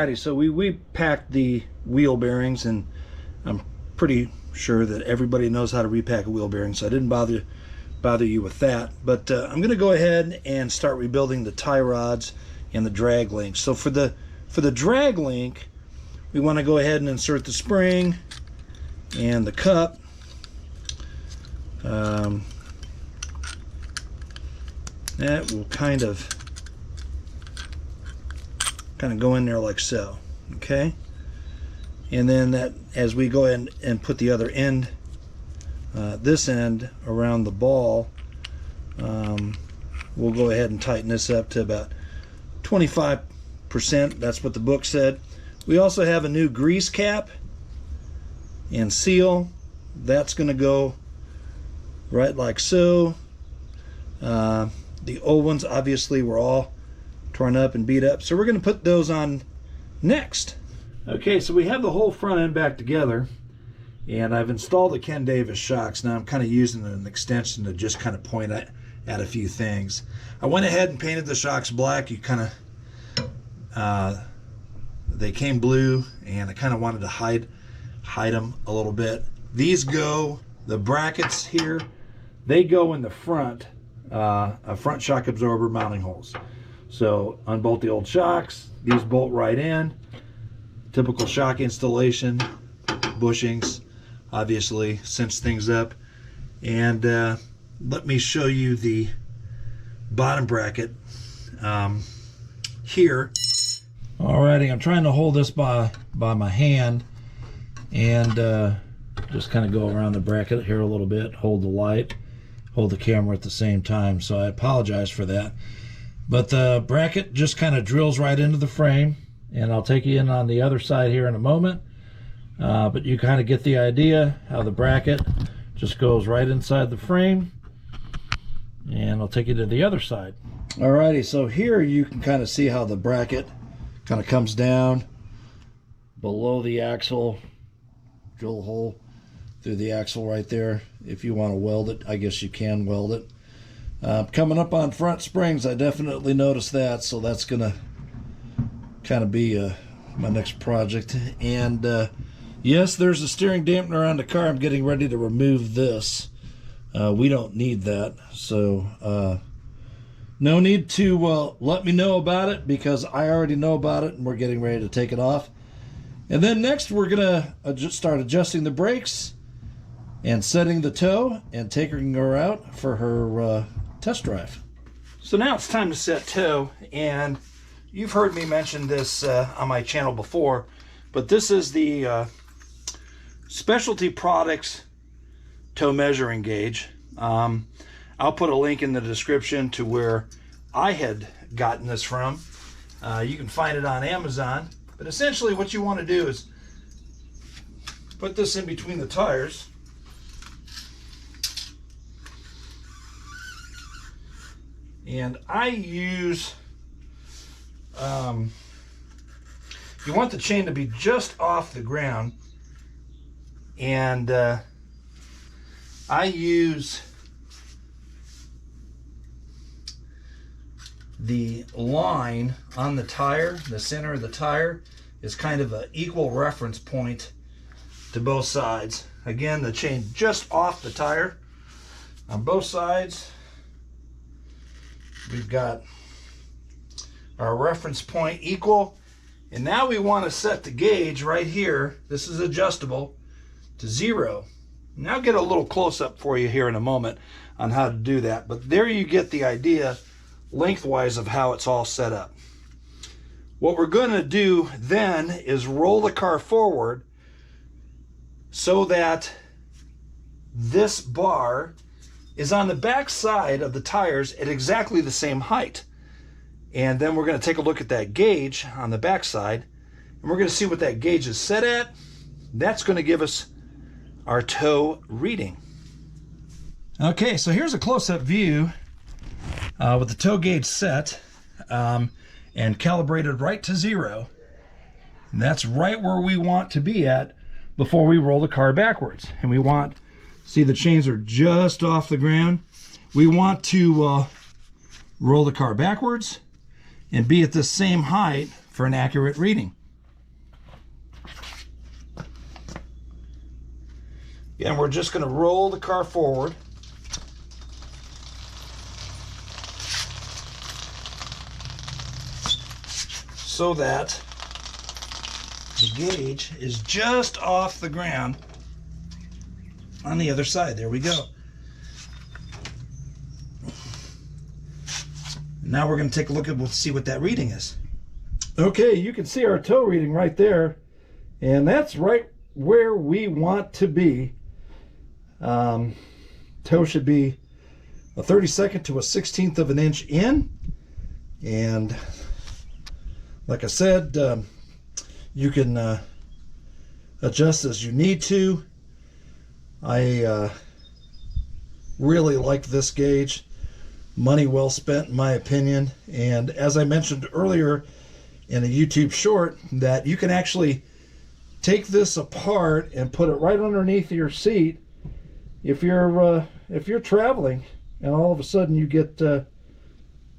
Alrighty, so we packed the wheel bearings, and I'm pretty sure that everybody knows how to repack a wheel bearing, so I didn't bother you with that. But I'm going to go ahead and start rebuilding the tie rods and the drag links. So for the drag link, we want to go ahead and insert the spring and the cup. That will kind of go in there like so, okay? And then that, as we go in and put the other end, this end around the ball, we'll go ahead and tighten this up to about 25%. That's what the book said. We also have a new grease cap and seal. That's going to go right like so. The old ones obviously were all torn up and beat up, so we're going to put those on next. Okay, so we have the whole front end back together, and I've installed the Ken Davis shocks. Now I'm kind of using an extension to just kind of point at a few things. I went ahead and painted the shocks black. You kind of they came blue, and I kind of wanted to hide them a little bit. These go, the brackets here, they go in the front, a front shock absorber mounting holes. So unbolt the old shocks, these bolt right in. Typical shock installation, bushings, obviously cinch things up. And let me show you the bottom bracket here. Alrighty, I'm trying to hold this by my hand and just kind of go around the bracket here a little bit, hold the light, hold the camera at the same time, so I apologize for that. But the bracket just kind of drills right into the frame, and I'll take you in on the other side here in a moment. But you kind of get the idea how the bracket just goes right inside the frame, and I'll take you to the other side. Alrighty, so here you can kind of see how the bracket kind of comes down below the axle, drill a hole through the axle right there. If you want to weld it, I guess you can weld it. Coming up on front springs, I definitely noticed that, so that's gonna kind of be my next project. And yes, there's a steering dampener on the car. I'm getting ready to remove this. We don't need that, so no need to let me know about it, because I already know about it and we're getting ready to take it off. And then next we're gonna start adjusting the brakes and setting the tow and taking her out for her test drive. So now it's time to set tow, and you've heard me mention this on my channel before, but this is the Specialty Products tow measuring gauge. I'll put a link in the description to where I had gotten this from. You can find it on Amazon, but essentially what you want to do is put this in between the tires. And I use, you want the chain to be just off the ground, and I use the line on the tire. The center of the tire is kind of an equal reference point to both sides. Again, the chain just off the tire on both sides. We've got our reference point equal, and now we want to set the gauge right here. This is adjustable to 0. Now I'll get a little close-up for you here in a moment on how to do that, but there you get the idea lengthwise of how it's all set up. What we're going to do then is roll the car forward so that this bar is on the back side of the tires at exactly the same height. And then we're going to take a look at that gauge on the back side, and we're going to see what that gauge is set at. That's going to give us our tow reading. Okay, so here's a close-up view with the tow gauge set and calibrated right to 0. And that's right where we want to be at before we roll the car backwards. And we want, see, the chains are just off the ground. We want to roll the car backwards and be at the same height for an accurate reading. And we're just going to roll the car forward. So that the gauge is just off the ground on the other side. There we go. Now we're going to take a look at, we'll see what that reading is. Okay, you can see our tow reading right there, and that's right where we want to be. Toe should be a 32nd to a 16th of an inch in, and like I said, you can adjust as you need to. I really like this gauge. Money well spent, in my opinion. And as I mentioned earlier in a YouTube short, that you can actually take this apart and put it right underneath your seat if you're traveling and all of a sudden you get you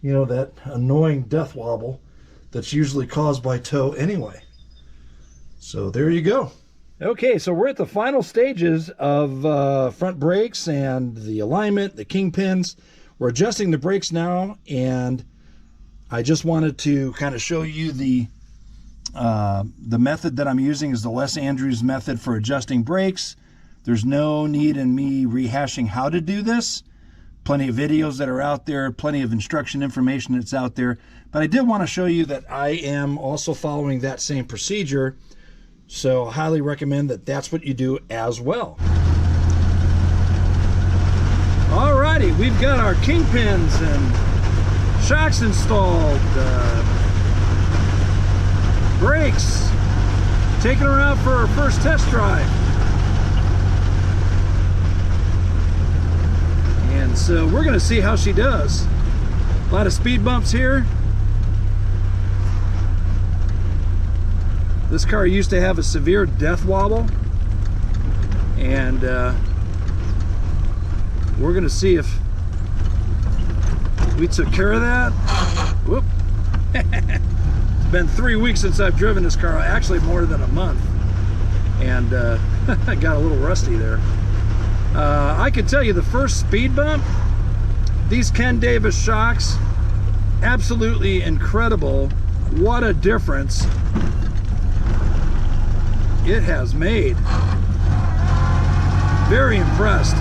know, that annoying death wobble that's usually caused by tow anyway. So there you go. Okay, so we're at the final stages of front brakes and the alignment, the kingpins. We're adjusting the brakes now, and I just wanted to kind of show you the method that I'm using is the Les Andrews method for adjusting brakes. There's no need in me rehashing how to do this. Plenty of videos that are out there, plenty of instruction information that's out there. But I did want to show you that I am also following that same procedure. So I highly recommend that that's what you do as well. Alrighty, we've got our kingpins and shocks installed. Brakes. Taking her out for our first test drive. And so we're going to see how she does. A lot of speed bumps here. This car used to have a severe death wobble, and we're going to see if we took care of that. Whoop. It's been 3 weeks since I've driven this car, actually more than a month, and I got a little rusty there. I can tell you the first speed bump, these Ken Davis shocks, absolutely incredible. What a difference it has made. Very impressed.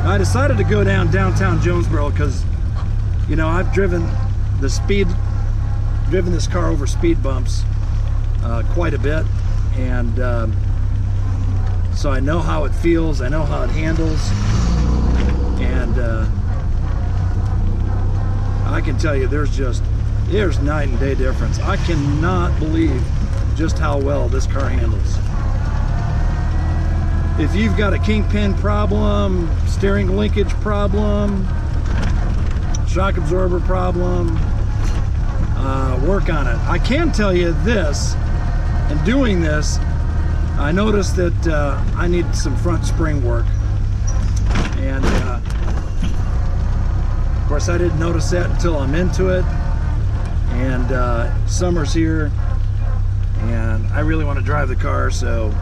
I decided to go down downtown Jonesboro because, you know, I've driven this car over speed bumps quite a bit, and so I know how it feels, I know how it handles, and I can tell you there's night and day difference. I cannot believe just how well this car handles. If you've got a kingpin problem, steering linkage problem, shock absorber problem, work on it. I can tell you this, in doing this, I noticed that I need some front spring work. And of course I didn't notice that until I'm into it. And summer's here, and I really want to drive the car, so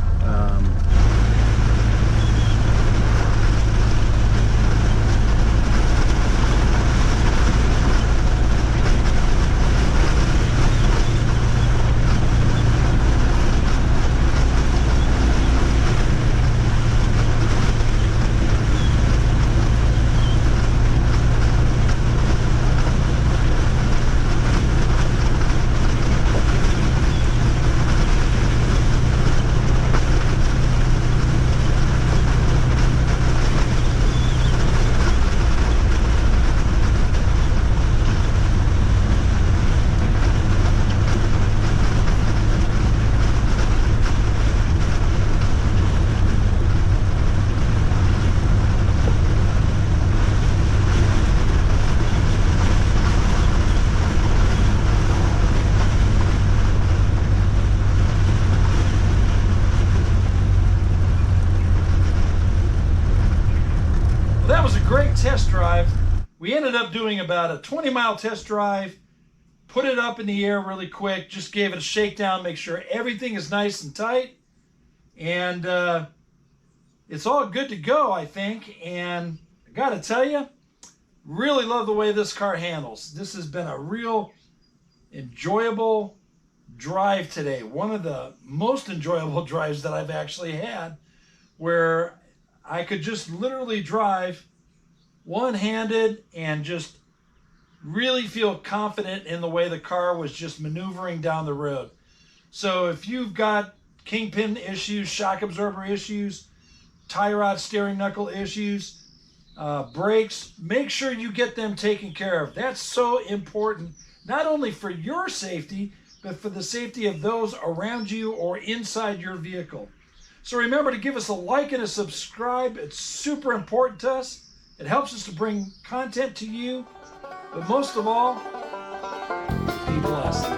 test drive. We ended up doing about a 20-mile test drive, put it up in the air really quick, just gave it a shakedown, make sure everything is nice and tight, and it's all good to go, I think. And I gotta tell you, really love the way this car handles. This has been a real enjoyable drive today. One of the most enjoyable drives that I've actually had, where I could just literally drive one-handed and just really feel confident in the way the car was just maneuvering down the road. So if you've got kingpin issues, shock absorber issues, tie rod steering knuckle issues, brakes, make sure you get them taken care of. That's so important, not only for your safety, but for the safety of those around you or inside your vehicle. So remember to give us a like and a subscribe. It's super important to us. It helps us to bring content to you. But most of all, be blessed.